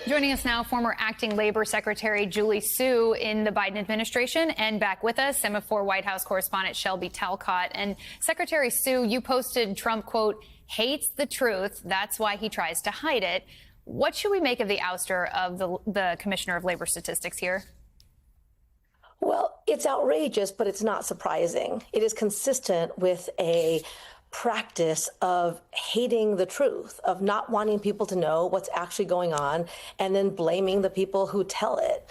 Joining us now, former acting labor secretary Julie Su in the Biden administration, and back with us, Semaphore White House correspondent Shelby Talcott. And Secretary Su, you posted Trump, quote, hates the truth. That's why he tries to hide it. What should we make of the ouster of the Commissioner of Labor Statistics here? Well, it's outrageous, but it's not surprising. It is consistent with a practice of hating the truth, of not wanting people to know what's actually going on, and then blaming the people who tell it.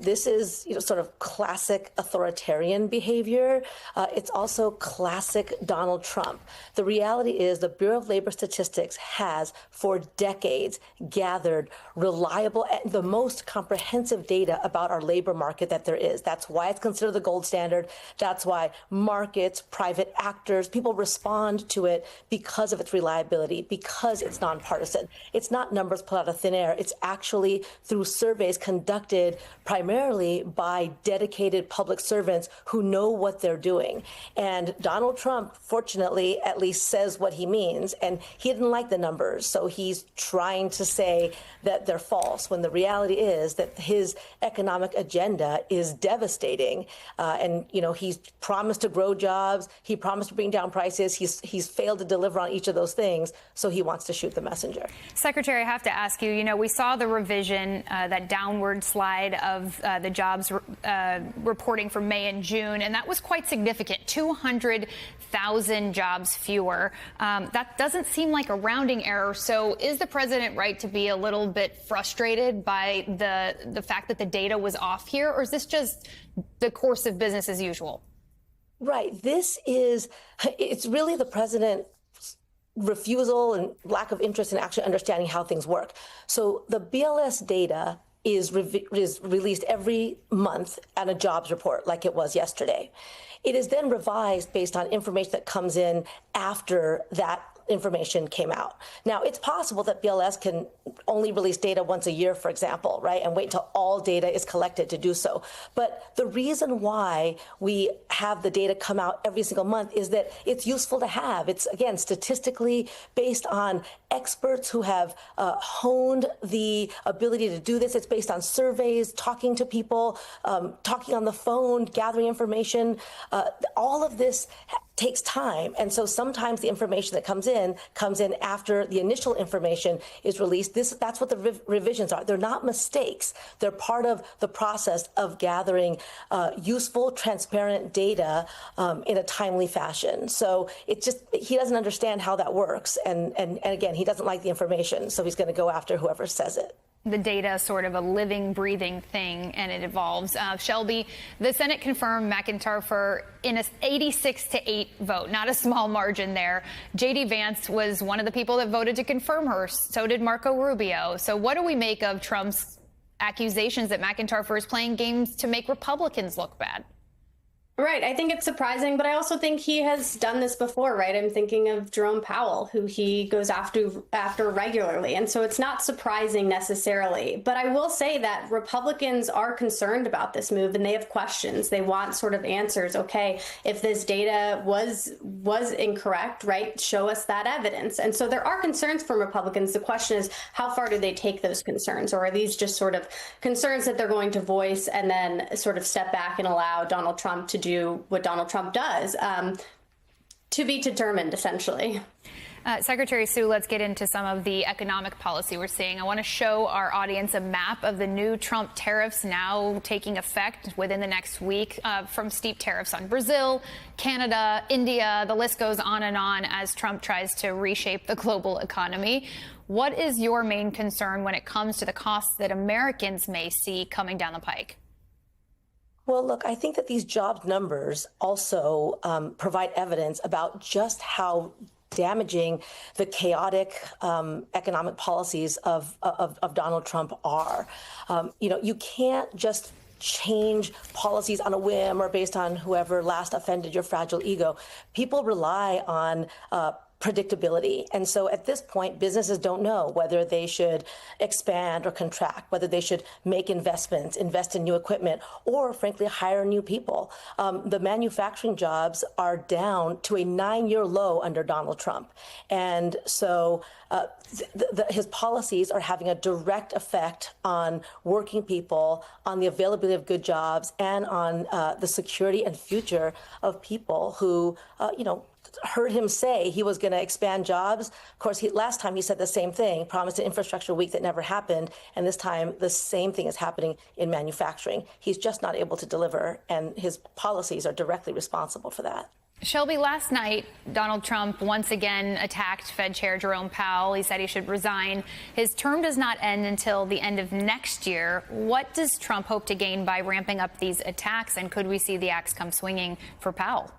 This is sort of classic authoritarian behavior. It's also classic Donald Trump. The reality is the Bureau of Labor Statistics has, for decades, gathered reliable and the most comprehensive data about our labor market that there is. That's why it's considered the gold standard. That's why markets, private actors, people respond to it because of its reliability, because it's nonpartisan. It's not numbers pulled out of thin air. It's actually through surveys conducted primarily by dedicated public servants who know what they're doing. And Donald Trump, fortunately, at least says what he means. And he didn't like the numbers, so he's trying to say that they're false, when the reality is that his economic agenda is devastating. He's promised to grow jobs. He promised to bring down prices. He's failed to deliver on each of those things, so he wants to shoot the messenger. Secretary, I have to ask you, we saw the revision, that downward slide of the jobs reporting for May and June, and that was quite significant, 200,000 jobs fewer. That doesn't seem like a rounding error. So is the president right to be a little bit frustrated by the fact that the data was off here, or is this just the course of business as usual? Right. It's really the president's refusal and lack of interest in actually understanding how things work. So the BLS data is released every month at a jobs report, like it was yesterday. It is then revised based on information that comes in after that information came out. Now, it's possible that BLS can only release data once a year, for example, right, and wait until all data is collected to do so. But the reason why we have the data come out every single month is that it's useful to have. It's, again, statistically based on experts who have honed the ability to do this. It's based on surveys, talking to people, talking on the phone, gathering information. All of this takes time. And so sometimes the information that comes in after the initial information is released. That's what the revisions are. They're not mistakes. They're part of the process of gathering useful, transparent data in a timely fashion. So he doesn't understand how that works. And again, he doesn't like the information. So he's going to go after whoever says it. The data sort of a living, breathing thing, and it evolves. Shelby, the Senate confirmed McIntyre in an 86-8 vote, not a small margin there. J.D. Vance was one of the people that voted to confirm her. So did Marco Rubio. So what do we make of Trump's accusations that McIntyre is playing games to make Republicans look bad? Right. I think it's surprising, but I also think he has done this before, right? I'm thinking of Jerome Powell, who he goes after regularly. And so it's not surprising necessarily. But I will say that Republicans are concerned about this move and they have questions. They want sort of answers. OK, if this data was incorrect, right, show us that evidence. And so there are concerns from Republicans. The question is, how far do they take those concerns? Or are these just sort of concerns that they're going to voice and then sort of step back and allow Donald Trump to do what Donald Trump does, to be determined, essentially. Secretary Su, let's get into some of the economic policy we're seeing. I want to show our audience a map of the new Trump tariffs now taking effect within the next week, from steep tariffs on Brazil, Canada, India. The list goes on and on as Trump tries to reshape the global economy. What is your main concern when it comes to the costs that Americans may see coming down the pike? Well, look, I think that these jobs numbers also provide evidence about just how damaging the chaotic economic policies of Donald Trump are. You can't just change policies on a whim or based on whoever last offended your fragile ego. People rely on predictability. And so at this point, businesses don't know whether they should expand or contract, whether they should make investments, invest in new equipment, or frankly, hire new people. The manufacturing jobs are down to a 9-year low under Donald Trump. And so his policies are having a direct effect on working people, on the availability of good jobs, and on the security and future of people who, heard him say he was going to expand jobs. Of course, last time he said the same thing, promised an infrastructure week that never happened. And this time, the same thing is happening in manufacturing. He's just not able to deliver, and his policies are directly responsible for that. Shelby, last night, Donald Trump once again attacked Fed Chair Jerome Powell. He said he should resign. His term does not end until the end of next year. What does Trump hope to gain by ramping up these attacks? And could we see the axe come swinging for Powell?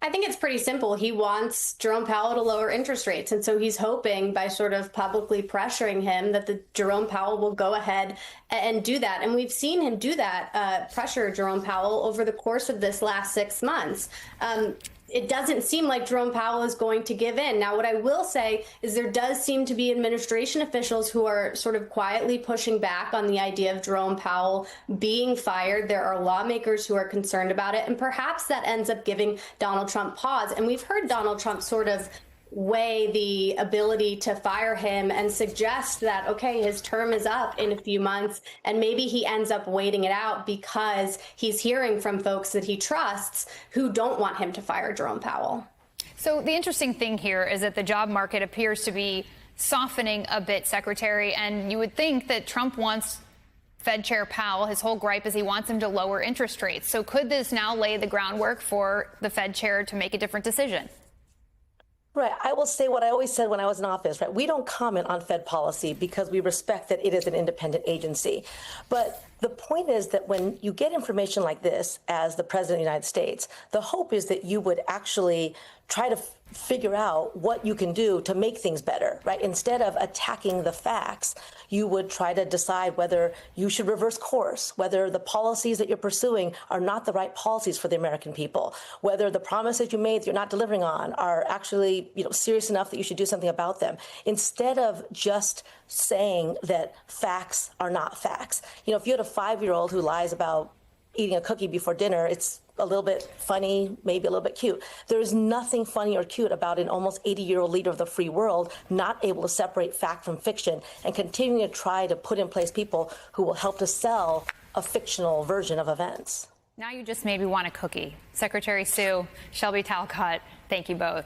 I think it's pretty simple. He wants Jerome Powell to lower interest rates. And so he's hoping by sort of publicly pressuring him that Jerome Powell will go ahead and do that. And we've seen him do that, pressure Jerome Powell over the course of this last 6 months. It doesn't seem like Jerome Powell is going to give in. Now, what I will say is there does seem to be administration officials who are sort of quietly pushing back on the idea of Jerome Powell being fired. There are lawmakers who are concerned about it, and perhaps that ends up giving Donald Trump pause. And we've heard Donald Trump sort of weigh the ability to fire him and suggest that, okay, his term is up in a few months, and maybe he ends up waiting it out because he's hearing from folks that he trusts who don't want him to fire Jerome Powell. So the interesting thing here is that the job market appears to be softening a bit, Secretary, and you would think that Trump wants Fed Chair Powell, his whole gripe is he wants him to lower interest rates. So could this now lay the groundwork for the Fed chair to make a different decision? Right. I will say what I always said when I was in office, right? We don't comment on Fed policy because we respect that it is an independent agency. But the point is that when you get information like this as the president of the United States, the hope is that you would actually try to figure out what you can do to make things better, right? Instead of attacking the facts, you would try to decide whether you should reverse course, whether the policies that you're pursuing are not the right policies for the American people, whether the promises you made that you're not delivering on are actually, serious enough that you should do something about them, instead of just saying that facts are not facts. If you had a 5-year-old who lies about eating a cookie before dinner, it's a little bit funny, maybe a little bit cute. There is nothing funny or cute about an almost 80-year-old leader of the free world not able to separate fact from fiction and continuing to try to put in place people who will help to sell a fictional version of events. Now you just made me want a cookie. Secretary Sue, Shelby Talcott, thank you both.